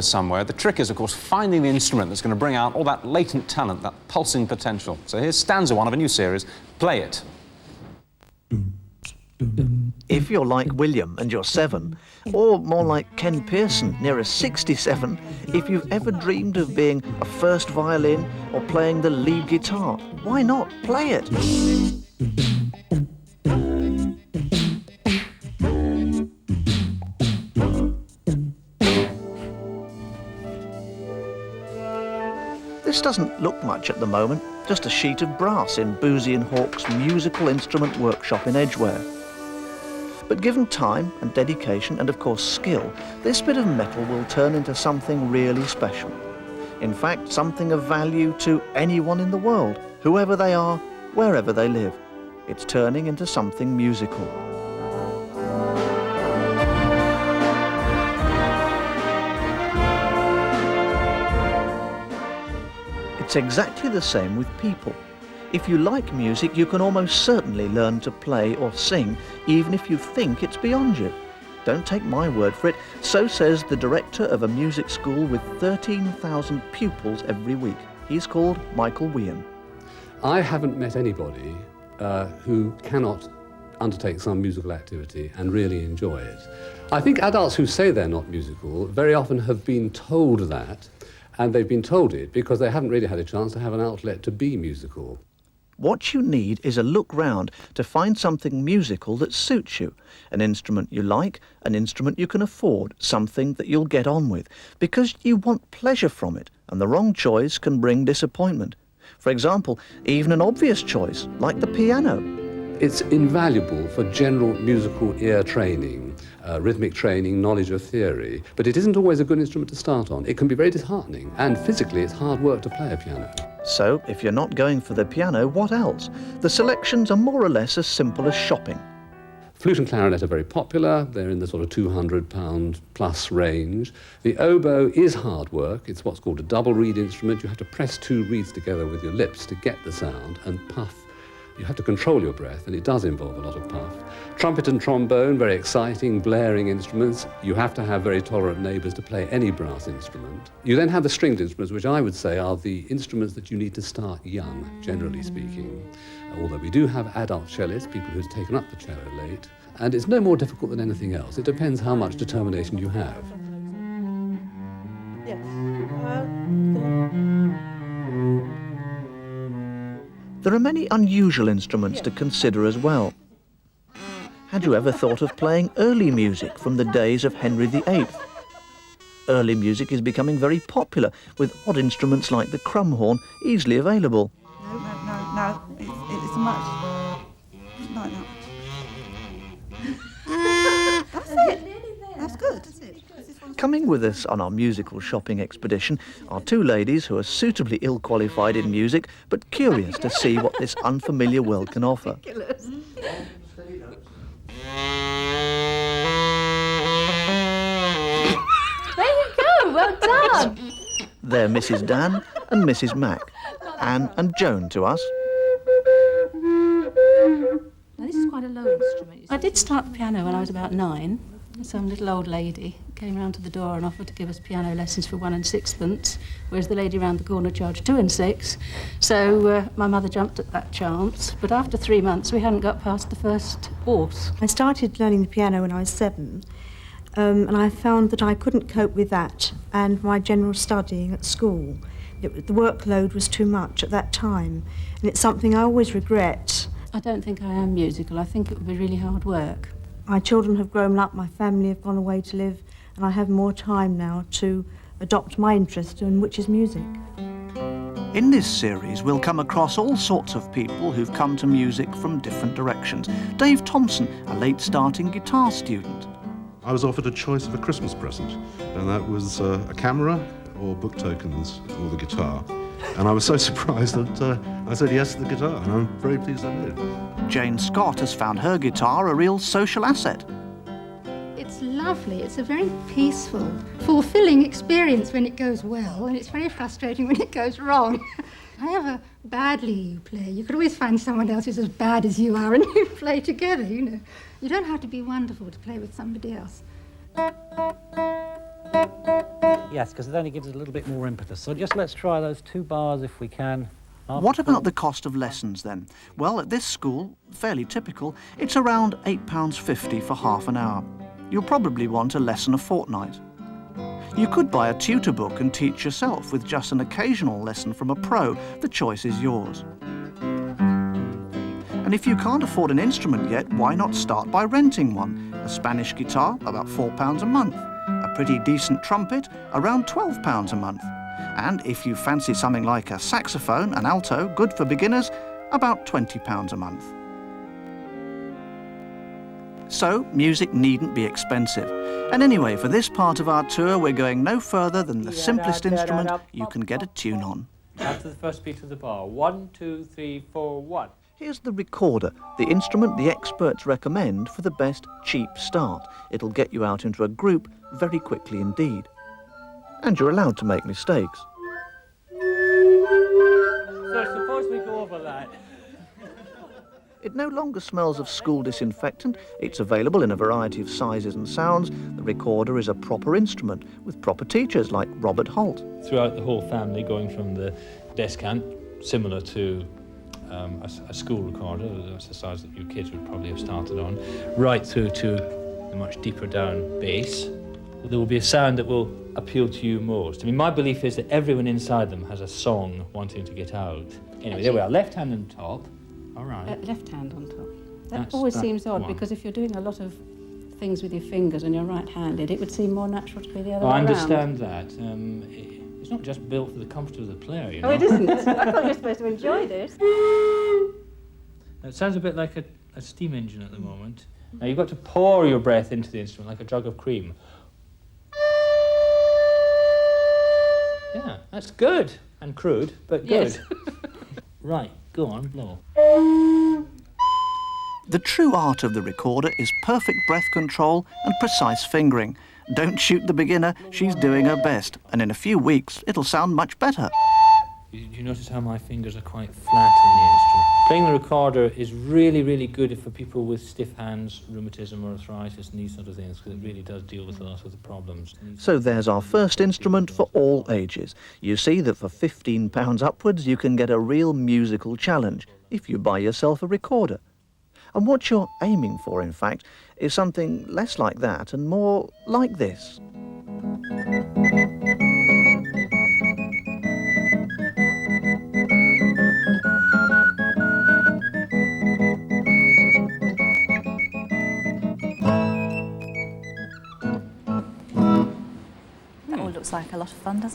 somewhere. The trick is, of course, finding the instrument that's going to bring out all that latent talent, that pulsing potential. So here's stanza 1 of a new series, Play It. If you're like William and you're 7, or more like Ken Pearson, nearer 67, if you've ever dreamed of being a first violin or playing the lead guitar, why not play it? This doesn't look much at the moment, just a sheet of brass in Boozy and Hawk's musical instrument workshop in Edgware. But given time and dedication and, of course, skill, this bit of metal will turn into something really special. In fact, something of value to anyone in the world, whoever they are, wherever they live. It's turning into something musical. It's exactly the same with people. If you like music, you can almost certainly learn to play or sing, even if you think it's beyond you. Don't take my word for it. So says the director of a music school with 13,000 pupils every week. He's called Michael Whelan. I haven't met anybody who cannot undertake some musical activity and really enjoy it. I think adults who say they're not musical very often have been told that, and they've been told it because they haven't really had a chance to have an outlet to be musical. What you need is a look round to find something musical that suits you. An instrument you like, an instrument you can afford, something that you'll get on with, because you want pleasure from it, and the wrong choice can bring disappointment. For example, even an obvious choice, like the piano. It's invaluable for general musical ear training, rhythmic training, knowledge of theory, but it isn't always a good instrument to start on. It can be very disheartening, and physically it's hard work to play a piano. So, if you're not going for the piano, what else? The selections are more or less as simple as shopping. Flute and clarinet are very popular. They're in the sort of £200 plus range. The oboe is hard work. It's what's called a double reed instrument. You have to press 2 reeds together with your lips to get the sound and puff. You have to control your breath, and it does involve a lot of puff. Trumpet and trombone, very exciting, blaring instruments. You have to have very tolerant neighbours to play any brass instrument. You then have the stringed instruments, which I would say are the instruments that you need to start young, generally speaking. Although we do have adult cellists, people who've taken up the cello late, and it's no more difficult than anything else. It depends how much determination you have. Yes. There are many unusual instruments to consider as well. Had you ever thought of playing early music from the days of Henry VIII? Early music is becoming very popular, with odd instruments like the crumhorn easily available. No. It's much like that. That's it. That's good. Coming with us on our musical shopping expedition are 2 ladies who are suitably ill-qualified in music, but curious to see what this unfamiliar world can offer. There you go, well done. They're Mrs. Dan and Mrs. Mac. Anne and Joan to us. Now, this is quite a low instrument. I did start the piano when I was about 9. Some little old lady came round to the door and offered to give us piano lessons for 1 6p, whereas the lady round the corner charged 2 6. So my mother jumped at that chance, but after 3 months we hadn't got past the first horse. I started learning the piano when I was 7, and I found that I couldn't cope with that and my general studying at school. The workload was too much at that time, and it's something I always regret. I don't think I am musical. I think it would be really hard work. My children have grown up, my family have gone away to live, and I have more time now to adopt my interest in, which is music. In this series, we'll come across all sorts of people who've come to music from different directions. Dave Thompson, a late-starting guitar student. I was offered a choice of a Christmas present, and that was a camera or book tokens or the guitar. And I was so surprised that I said yes to the guitar, and I'm very pleased I did. Jane Scott has found her guitar a real social asset. It's lovely. It's a very peaceful, fulfilling experience when it goes well, and it's very frustrating when it goes wrong. However badly you play, you could always find someone else who's as bad as you are, and you play together, you know. You don't have to be wonderful to play with somebody else. Yes, because it only gives it a little bit more impetus. So just let's try those 2 bars if we can. What about the cost of lessons then? Well, at this school, fairly typical, it's around £8.50 for half an hour. You'll probably want a lesson a fortnight. You could buy a tutor book and teach yourself with just an occasional lesson from a pro. The choice is yours. And if you can't afford an instrument yet, why not start by renting one? A Spanish guitar, about £4 a month. A pretty decent trumpet, around £12 a month. And if you fancy something like a saxophone, an alto, good for beginners, about £20 a month. So, music needn't be expensive. And anyway, for this part of our tour, we're going no further than the simplest instrument you can get a tune on. After the first beat of the bar. 1, 2, 3, 4, 1. Here's the recorder, the instrument the experts recommend for the best cheap start. It'll get you out into a group very quickly indeed. And you're allowed to make mistakes. So suppose we go over that. It no longer smells of school disinfectant. It's available in a variety of sizes and sounds. The recorder is a proper instrument with proper teachers like Robert Holt. Throughout the whole family, going from the descant, similar to a school recorder, that's the size that your kids would probably have started on, right through to the much deeper down bass. There will be a sound that will appeal to you most. I mean, my belief is that everyone inside them has a song wanting to get out. Anyway, there we are, left hand on top. All right. Left hand on top. That always seems odd, because if you're doing a lot of things with your fingers and you're right-handed, it would seem more natural to be the other way around. I understand that. It's not just built for the comfort of the player, you know. Oh, it isn't? I thought you were supposed to enjoy this. It sounds a bit like a steam engine at the moment. Now, you've got to pour your breath into the instrument like a jug of cream. Yeah, that's good. And crude, but good. Yes. Right, go on, blow. The true art of the recorder is perfect breath control and precise fingering. Don't shoot the beginner, she's doing her best, and in a few weeks it'll sound much better. You notice how my fingers are quite flat in the instrument. Playing the recorder is really, really good for people with stiff hands, rheumatism or arthritis and these sort of things, because it really does deal with a lot of the problems. So there's our first instrument for all ages. You see that for £15 upwards you can get a real musical challenge if you buy yourself a recorder. And what you're aiming for, in fact, is something less like that and more like this. That all looks like a lot of fun, doesn't it?